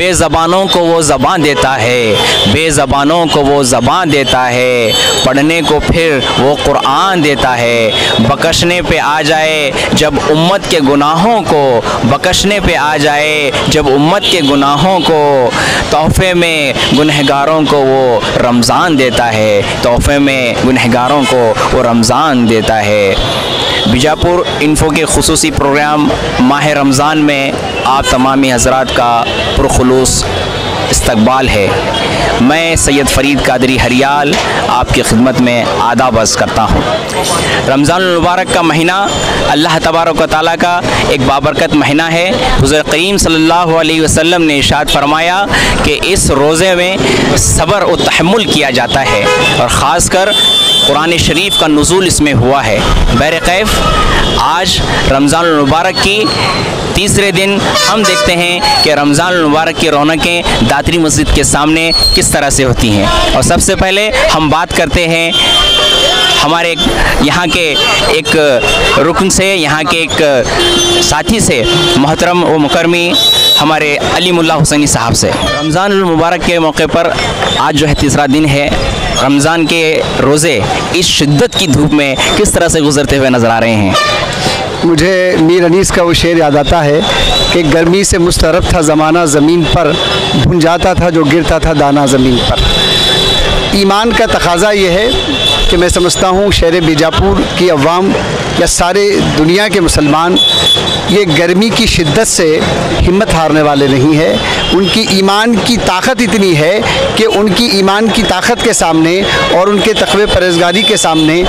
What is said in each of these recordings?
बेज़बानों को वो ज़बान देता है, बेज़बानों को वो ज़बान देता है, पढ़ने को फिर वो कुरान देता है। बख्शने पे आ जाए जब उम्मत के गुनाहों को, बख्शने पे आ जाए जब उम्मत के गुनाहों को, तोहफ़े में गुनहगारों को वो रमज़ान देता है, तोहफ़े में गुनहगारों को वो रमज़ान देता है। बीजापुर इन्फो के खुसूसी प्रोग्राम माह रमज़ान में आप तमामी हज़रात का पुरखुलूस इस्तकबाल है। मैं सैयद फ़रीद कादरी हरियाल आपकी खिदमत में आदाब अर्ज़ करता हूँ। रमज़ान मुबारक का महीना अल्लाह तबारक व तआला का एक बाबरकत महीना है। हुज़ूर करीम सल्लल्लाहु अलैहि वसल्लम ने इरशाद फरमाया कि इस रोज़े में सब्र और तहम्मुल किया जाता है और ख़ासकर कुरान शरीफ का नुज़ूल इसमें हुआ है। बहरकैफ़ आज रमज़ान मुबारक की तीसरे दिन हम देखते हैं कि रमज़ान मुबारक की रौनकें दातरी मस्जिद के सामने किस तरह से होती हैं। और सबसे पहले हम बात करते हैं हमारे यहाँ के एक रुकन से, यहाँ के एक साथी से, मोहतरम व मुकरमी हमारे अली मुल्ला हुसैनी साहब से। रमज़ान मुबारक के मौके पर आज जो है तीसरा दिन है। रमज़ान के रोज़े इस शिद्दत की धूप में किस तरह से गुज़रते हुए नज़र आ रहे हैं? मुझे मीर अनीस का वो शेर याद आता है कि गर्मी से मुस्तरब था ज़माना ज़मीन पर, भुन जाता था जो गिरता था दाना ज़मीन पर। ईमान का तकाज़ा ये है कि मैं समझता हूँ शहर बीजापुर की अवाम या सारे दुनिया के मुसलमान ये गर्मी की शिद्दत से हिम्मत हारने वाले नहीं है। उनकी ईमान की ताकत इतनी है कि उनकी ईमान की ताकत के सामने और उनके तक़वे परहेज़गारी के सामने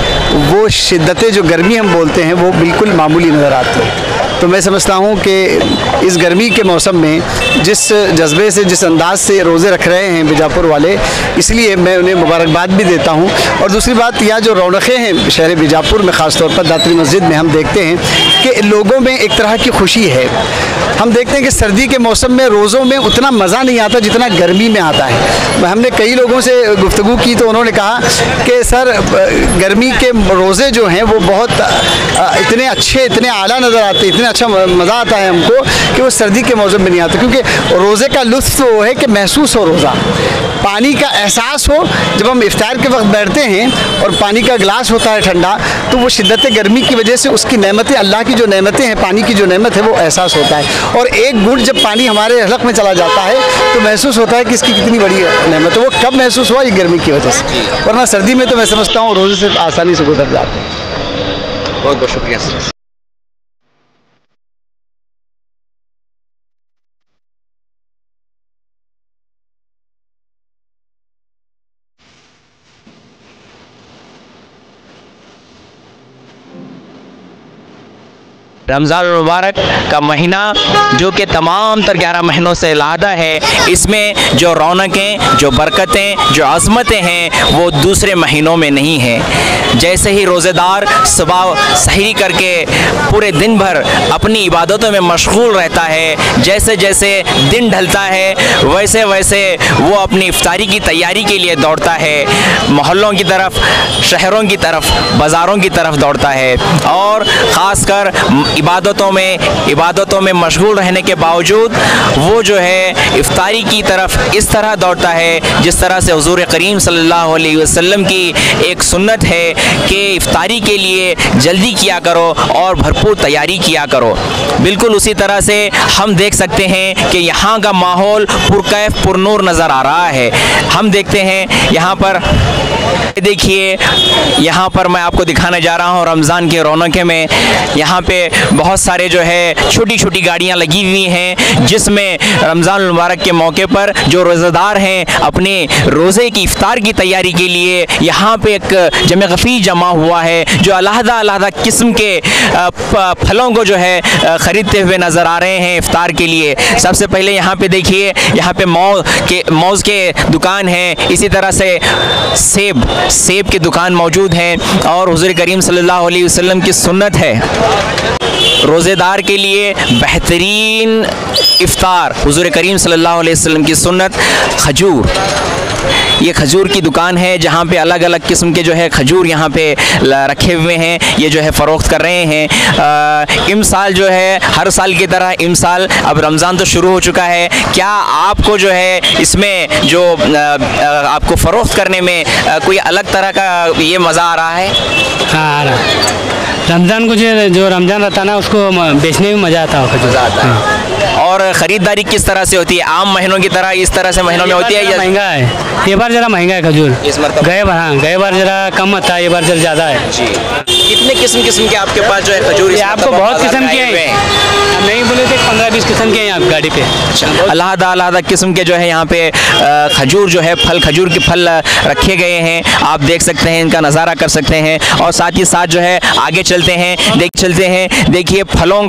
वो शिद्दतें जो गर्मी हम बोलते हैं वो बिल्कुल मामूली नज़र आती है। तो मैं समझता हूँ कि इस गर्मी के मौसम में जिस जज्बे से, जिस अंदाज से रोज़े रख रहे हैं बीजापुर वाले, इसलिए मैं उन्हें मुबारकबाद भी देता हूँ। और दूसरी बात, यह जो रौनकें हैं शहर बीजापुर में, ख़ास तौर पर दातरी मस्जिद में, हम देखते हैं कि लोगों में एक तरह की खुशी है। हम देखते हैं कि सर्दी के मौसम में रोज़ों में उतना मज़ा नहीं आता जितना गर्मी में आता है। हमने कई लोगों से गुफ्तगू की तो उन्होंने कहा कि सर गर्मी के रोज़े जो हैं वो बहुत इतने अच्छे, इतने आला नज़र आते, इतने अच्छा मज़ा आता है हमको कि वो सर्दी के मौसम में नहीं आता। क्योंकि रोज़े का लुत्फ़ तो वो है कि महसूस हो रोज़ा, पानी का एहसास हो। जब हम इफ्तार के वक्त बैठते हैं और पानी का गिलास होता है ठंडा, तो वो शिद्दत गर्मी की वजह से उसकी नेमतें, अल्लाह की जो नेमतें हैं, पानी की जो नेमत है, वो एहसास होता है। और एक घूंट जब पानी हमारे हलक में चला जाता है तो महसूस होता है कि इसकी कितनी बड़ी नेमत है। वो कब महसूस हुआ? ये गर्मी की वजह से, वरना सर्दी में तो मैं समझता हूँ रोज़े से आसानी से गुजर जाते हैं। बहुत बहुत शुक्रिया सर। रमज़ान मुबारक का महीना जो कि तमाम तर 11 महीनों से अलहदा है, इसमें जो रौनकें, जो बरकतें, जो अज़मतें हैं वो दूसरे महीनों में नहीं हैं। जैसे ही रोज़ेदार सुबह सहरी करके पूरे दिन भर अपनी इबादतों में मशगूल रहता है, जैसे जैसे दिन ढलता है वैसे वैसे वो अपनी इफ्तारी की तैयारी के लिए दौड़ता है, मोहल्लों की तरफ, शहरों की तरफ, बाज़ारों की तरफ दौड़ता है। और ख़ासकर इबादतों में मशगूल रहने के बावजूद वो जो है इफ्तारी की तरफ इस तरह दौड़ता है जिस तरह से हुज़ूर करीम सल्लल्लाहु अलैहि वसल्लम की एक सुन्नत है कि इफ्तारी के लिए जल्दी किया करो और भरपूर तैयारी किया करो। बिल्कुल उसी तरह से हम देख सकते हैं कि यहाँ का माहौल पुरकैफ पुरनूर नज़र आ रहा है। हम देखते हैं यहाँ पर, देखिए यहाँ पर मैं आपको दिखाने जा रहा हूँ रमज़ान के रौनके में। यहाँ पे बहुत सारे जो है छोटी छोटी गाड़ियाँ लगी हुई हैं जिसमें रमज़ान मुबारक के मौके पर जो रोज़ेदार हैं अपने रोज़े की इफ्तार की तैयारी के लिए यहाँ पे एक जमे गफ़ी जमा हुआ है जो अलहदा अलहदा किस्म के फलों को जो है ख़रीदते हुए नज़र आ रहे हैं इफ्तार के लिए। सबसे पहले यहाँ पे देखिए, यहाँ पे मौज़ के दुकान हैं, इसी तरह से सेब की दुकान मौजूद है। और हुज़ूर करीम सल्लल्लाहु अलैहि वसल्लम की सुन्नत है रोज़ेदार के लिए बेहतरीन इफ्तार, हुज़ूर करीम सल्लल्लाहु अलैहि वसल्लम की सुन्नत खजूर। ये खजूर की दुकान है जहाँ पे अलग अलग किस्म के जो है खजूर यहाँ पे रखे हुए हैं, ये जो है फ़रोख्त कर रहे हैं। इमसाल जो है हर साल की तरह इमसाल, अब रमज़ान तो शुरू हो चुका है, क्या आपको जो है इसमें जो आपको फ़रोख्त करने में कोई अलग तरह का ये मज़ा आ रहा है? हाँ आ रहा है। रमज़ान को जो रमज़ान रहता है ना, उसको बेचने में मज़ा आता है, मज़ा आता है। और ख़रीदारी किस तरह से होती है? आम महीनों की तरह इस तरह से महीनों में होती है या महंगा है? ये बार ज़रा महंगा है खजूर इस मरतबा। गए बार ज़रा कम था, ये बार ज़रा ज़्यादा है जी। कितने किस्म के आपके पास जो है खजूर? आपको बहुत किस्म के हैं, हम नहीं बोले थे 15-20 किस्म के हैं आप गाड़ी पे। अलग किस्म के जो है यहाँ पे खजूर जो है खजूर के फल रखे गए हैं, आप देख सकते हैं, इनका नज़ारा कर सकते हैं। और साथ ही साथ जो है आगे चलते हैं, देखिए फलों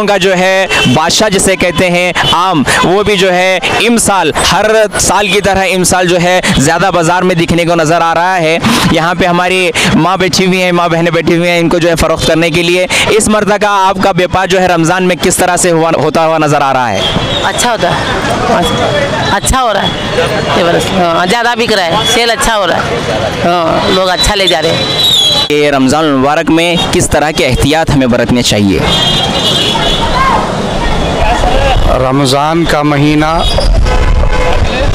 का जो है बादशाह जिसे कहते हैं आम, वो भी जो है इमसाल हर साल की तरह इमसाल जो है ज़्यादा बाज़ार में दिखने को नज़र आ रहा है। यहाँ पे हमारी माँ बहनें बैठी हुई हैं इनको जो है फ़रोख्त करने के लिए। इस मर्तबा का आपका व्यापार जो है रमज़ान में किस तरह से होता हुआ नज़र आ रहा है? अच्छा होता है, अच्छा हो रहा है, ज़्यादा बिक रहा है, सेल अच्छा हो रहा है, लोग अच्छा ले जा रहे हैं। ये रमज़ान मुबारक में किस तरह के एहतियात हमें बरतने चाहिए? रमज़ान का महीना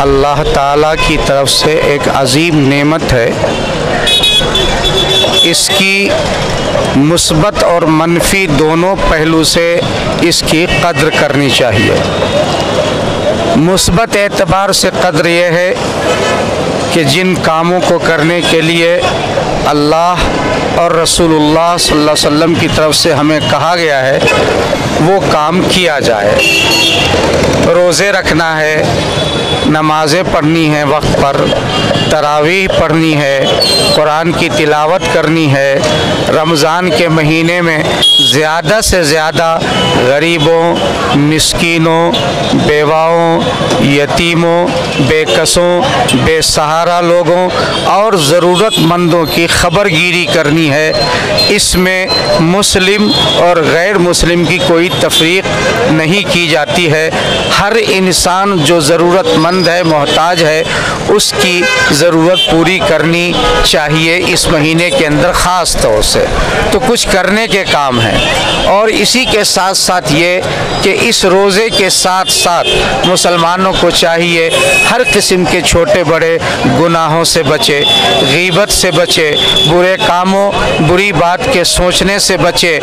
अल्लाह ताला की तरफ से एक अजीम नेमत है। इसकी मुस्बत और मनफी दोनों पहलू से इसकी कद्र करनी चाहिए। मुस्बत एतबार से कद्र ये है कि जिन कामों को करने के लिए अल्लाह और रसूलुल्लाह सल्लल्लाहु अलैहि वसल्लम की तरफ से हमें कहा गया है वो काम किया जाए। रोज़े रखना है, नमाज़ें पढ़नी हैं वक्त पर, तरावीह पढ़नी है, कुरान की तिलावत करनी है। रमज़ान के महीने में ज़्यादा से ज़्यादा गरीबों, मिस्कीनों, बेवाओं, यतीमों, बेकसों, बेसहारा लोगों और ज़रूरतमंदों की खबरगिरी करनी है। इसमें मुस्लिम और गैर मुस्लिम की कोई तफरीक नहीं की जाती है। हर इंसान जो ज़रूरतमंद है, मोहताज है, उसकी ज़रूरत पूरी करनी चाहिए इस महीने के अंदर ख़ास तौर से। तो कुछ करने के काम हैं। और इसी के साथ साथ ये कि इस रोज़े के साथ साथ मुसलमानों को चाहिए हर किस्म के छोटे बड़े गुनाहों से बचे, गीबत से बचे, बुरे कामों, बुरी बात के सोचने से बचे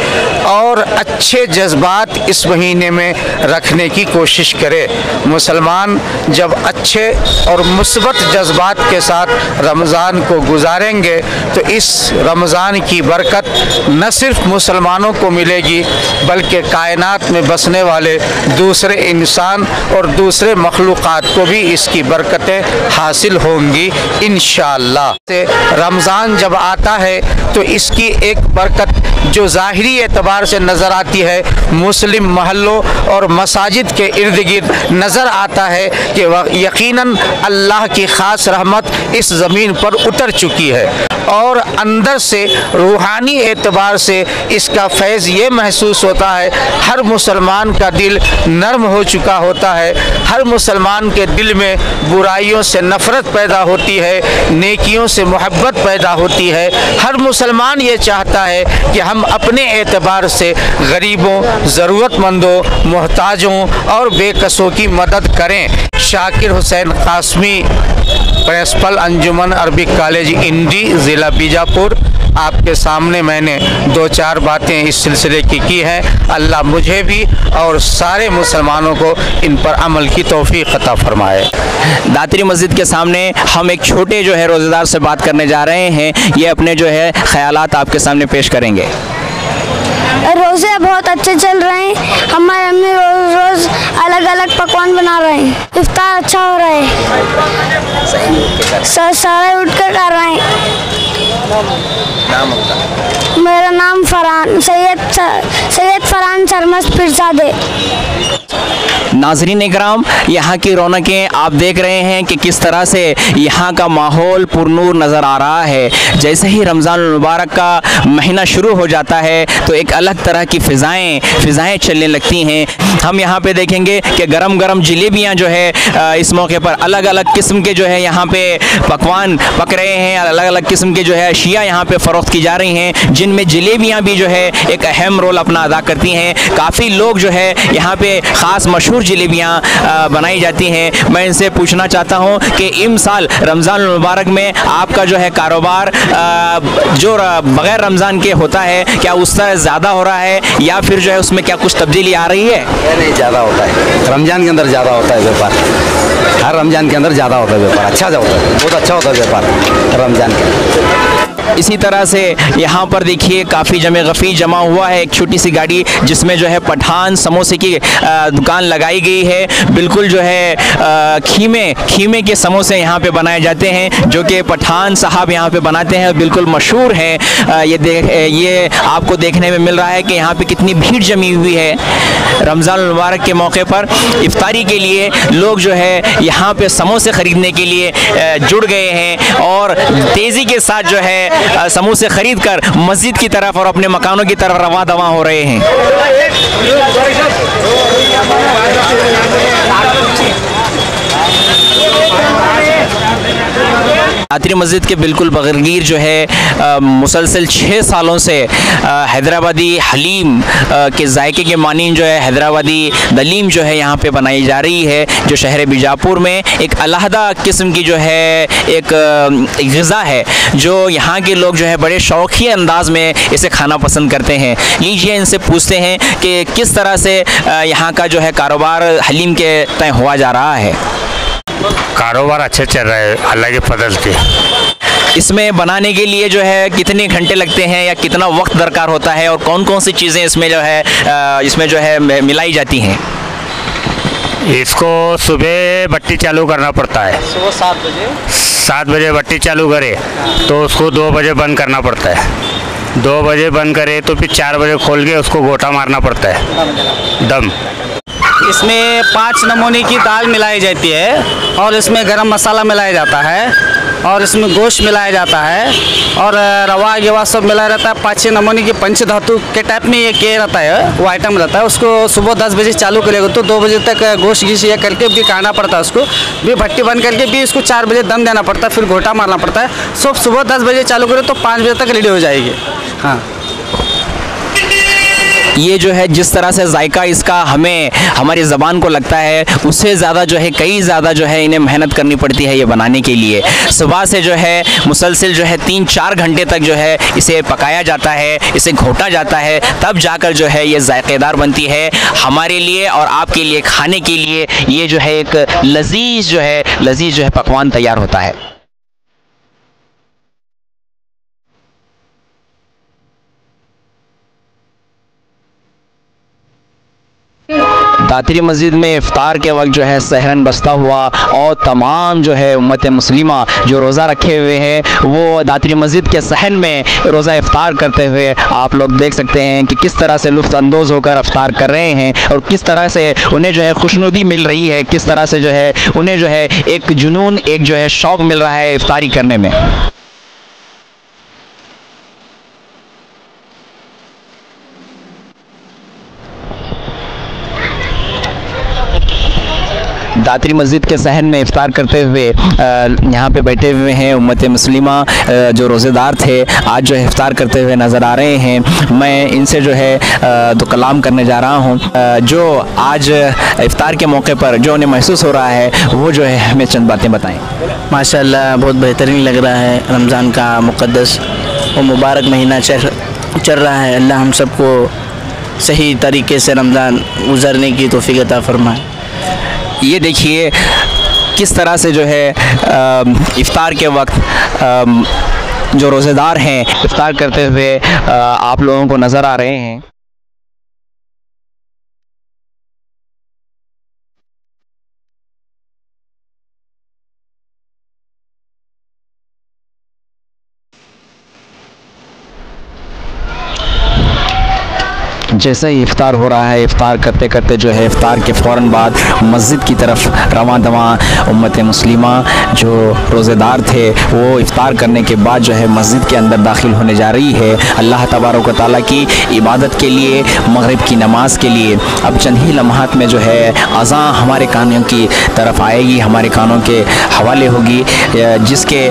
और अच्छे जज्बात इस महीने में रखने की कोशिश करे। मुसलमान जब अच्छे और मुस्बत जज्बात के साथ रमज़ान को गुजारेंगे तो इस रमज़ान की बरकत न सिर्फ मुसलमानों को मिलेगी बल्कि कायनात में बसने वाले दूसरे इंसान और दूसरे मखलूक़ात को भी इसकी बरकतें हासिल होंगी इंशाअल्लाह। रमज़ान जब आता है तो इसकी एक बरकत जो ज़ाहिरी एतबार से नज़र आती है, मुस्लिम महल्लों और मसाजिद के इर्द गिर्द नज़र आता है कि यकीनन अल्लाह की ख़ास रहमत इस ज़मीन पर उतर चुकी है और अंदर से रूहानी एतबार से इसका फैज़ ये महसूस होता है। हर मुसलमान का दिल नर्म हो चुका होता है, हर मुसलमान के दिल में बुराइयों से नफ़रत पैदा होती है, नेकियों से मोहब्बत पैदा होती है। हर मुसलमान ये चाहता है कि हम अपने एतबार से गरीबों, ज़रूरतमंदों, मोहताजों और बेकसों की मदद करें। शाकिर हुसैन कासमी, प्रिंसिपल अंजुमन अरबिक कॉलेज इंडी, ज़िला बीजापुर, आपके सामने मैंने 2-4 बातें इस सिलसिले की हैं। अल्लाह मुझे भी और सारे मुसलमानों को इन पर अमल की तौफीक अता फरमाए। दातरी मस्जिद के सामने हम एक छोटे जो है रोज़ेदार से बात करने जा रहे हैं। ये अपने जो है ख़यालात आपके सामने पेश करेंगे। रोज़े बहुत अच्छे चल रहे हैं। हमारे अम्मी रोज़ अलग अलग पकवान बना रहे हैं। इफ्तार अच्छा हो रहा है, सारे उठ कर कर रहे हैं। नाम आपका? मेरा नाम सैयद फरहान सरमस पिरजादे। नाज़रीन इकराम, यहाँ की रौनकें आप देख रहे हैं कि किस तरह से यहाँ का माहौल पुरनूर नज़र आ रहा है। जैसे ही रमज़ान मुबारक का महीना शुरू हो जाता है तो एक अलग तरह की फ़िज़ाएँ चलने लगती हैं। हम यहाँ पे देखेंगे कि गरम गरम जलेबियाँ जो है इस मौके पर अलग अलग किस्म के जो है यहाँ पे पकवान पक रहे हैं। अलग अलग किस्म के जो है अशिया यहाँ पे फ़रोख्त की जा रही हैं, जिनमें जलेबियाँ भी जो है एक अहम रोल अपना अदा करती हैं। काफ़ी लोग जो है यहाँ पे ख़ास मशहूर जलेबियाँ बनाई जाती हैं। मैं इनसे पूछना चाहता हूँ कि इस साल रमज़ान मुबारक में आपका जो है कारोबार जो बग़ैर रमज़ान के होता है, क्या उससे ज़्यादा हो रहा है या फिर जो है उसमें क्या कुछ तब्दीली आ रही है? नहीं, ज़्यादा होता है। रमज़ान के अंदर ज़्यादा होता है व्यापार। हर रमज़ान के अंदर ज़्यादा होता है व्यापार। अच्छा होता है, बहुत अच्छा होता है व्यापार रमज़ान के। इसी तरह से यहाँ पर देखिए काफ़ी गफ़ी जमा हुआ है। एक छोटी सी गाड़ी जिसमें जो है पठान समोसे की दुकान लगाई गई है। बिल्कुल जो है खीमे के समोसे यहाँ पे बनाए जाते हैं, जो कि पठान साहब यहाँ पे बनाते हैं, बिल्कुल मशहूर है। ये आपको देखने में मिल रहा है कि यहाँ पे कितनी भीड़ जमी हुई है। रमज़ान मुबारक के मौके पर इफ्तारी के लिए लोग जो है यहाँ पे समोसे ख़रीदने के लिए जुड़ गए हैं और तेज़ी के साथ जो है समोसे खरीद कर मस्जिद की तरफ और अपने मकानों की तरफ रवा दवा हो रहे हैं। दातरी मस्जिद के बिल्कुल बगैर जो है मुसलसल 6 सालों से हैदराबादी हलीम के जायके के मानीन जो है हैदराबादी दलीम जो है यहाँ पे बनाई जा रही है, जो शहर बीजापुर में एक अलहदा किस्म की जो है एक ग़िज़ा है, जो यहाँ के लोग जो है बड़े शौक़ी अंदाज में इसे खाना पसंद करते हैं। लीजिए इनसे पूछते हैं कि किस तरह से यहाँ का जो है कारोबार हलीम के तय हुआ जा रहा है। कारोबार अच्छे चल रहा है, अल्लाह के फजल से। इसमें बनाने के लिए जो है कितने घंटे लगते हैं या कितना वक्त दरकार होता है और कौन कौन सी चीज़ें इसमें जो है मिलाई जाती हैं? इसको सुबह भट्टी चालू करना पड़ता है। सुबह 7 बजे भट्टी चालू करे तो उसको 2 बजे बंद करना पड़ता है। 2 बजे बंद करे तो फिर 4 बजे खोल के उसको गोटा मारना पड़ता है, दम। इसमें 5 नमूने की दाल मिलाई जाती है और इसमें गरम मसाला मिलाया जाता है और इसमें गोश्त मिलाया जाता है और रवा गेवा सब मिलाया रहता है। 5-6 नमूने की पंच धातु के टाइप में ये किया रहता है, वो आइटम रहता है। उसको सुबह 10 बजे चालू करेगा तो 2 बजे तक गोश्त घीस ये करके भी काटना पड़ता है। उसको भी भट्टी बंद करके भी इसको 4 बजे दम देना पड़ता है, फिर घोटा मारना पड़ता है। सब सुबह 10 बजे चालू करें तो 5 बजे तक रेडी हो जाएगी। हाँ, ये जो है जिस तरह से जायका इसका हमें हमारी ज़बान को लगता है, उससे ज़्यादा जो है कई ज़्यादा जो है इन्हें मेहनत करनी पड़ती है ये बनाने के लिए। सुबह से जो है मुसलसल जो है 3-4 घंटे तक जो है इसे पकाया जाता है, इसे घोटा जाता है, तब जाकर जो है ये जायकेदार बनती है। हमारे लिए और आपके लिए खाने के लिए ये जो है एक लजीज जो है पकवान तैयार होता है। दातरी मस्जिद में इफ्तार के वक्त जो है सहरन बसता हुआ और तमाम जो है उम्मत मुस्लिमा जो रोज़ा रखे हुए हैं वो दातरी मस्जिद के सहन में रोज़ा इफ्तार करते हुए आप लोग देख सकते हैं कि किस तरह से लुत्फ़ अंदोज़ होकर इफ्तार कर रहे हैं और किस तरह से उन्हें जो है खुशनुदी मिल रही है, किस तरह से जो है उन्हें जो है एक जुनून, एक जो है शौक़ मिल रहा है इफ्तारी करने में। दातरी मस्जिद के सहन में इफ्तार करते हुए यहाँ पे बैठे हुए हैं उम्मत मुस्लिमा जो रोज़ेदार थे, आज जो है इफ्तार करते हुए नज़र आ रहे हैं। मैं इनसे जो है तो कलाम करने जा रहा हूँ, जो आज इफ्तार के मौके पर जो उन्हें महसूस हो रहा है वो जो है हमें चंद बातें बताएं। माशाल्लाह बहुत बेहतरीन लग रहा है। रमज़ान का मुक़द्दस और मुबारक महीना चल रहा है। अल्लाह हम सबको सही तरीके से रमज़ान गुज़रने की तौफ़ीक़ अता फरमाए। ये देखिए किस तरह से जो है इफ्तार के वक्त जो रोज़ेदार हैं इफ्तार करते हुए आप लोगों को नज़र आ रहे हैं। जैसे ही इफ्तार हो रहा है, इफ्तार करते करते जो है इफ्तार के फ़ौरन बाद मस्जिद की तरफ रवां दवां उम्मत मुस्लिमा जो रोज़ेदार थे वो इफ्तार करने के बाद जो है मस्जिद के अंदर दाखिल होने जा रही है अल्लाह तबारक व तआला की इबादत के लिए, मगरिब की नमाज के लिए। अब चंद ही लम्हात में जो है अज़ान हमारे कानों की तरफ आएगी, हमारे कानों के हवाले होगी, जिसके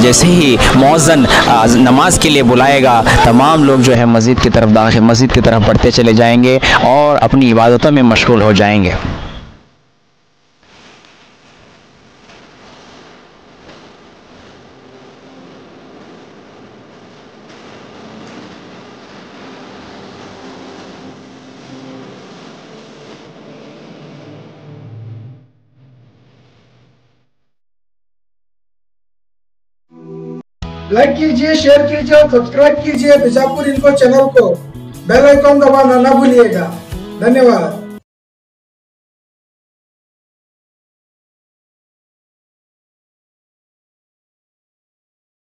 जैसे ही मुअज़्ज़िन नमाज के लिए बुलाएगा तमाम लोग जो है मस्जिद की तरफ बढ़ते चले जाएंगे और अपनी इबादतों में मशगूल हो जाएंगे। लाइक कीजिए, शेयर कीजिए और सब्सक्राइब कीजिए बीजापुर इन्फो चैनल को। बेल आइकॉन दबाना ना भूलिएगा। धन्यवाद।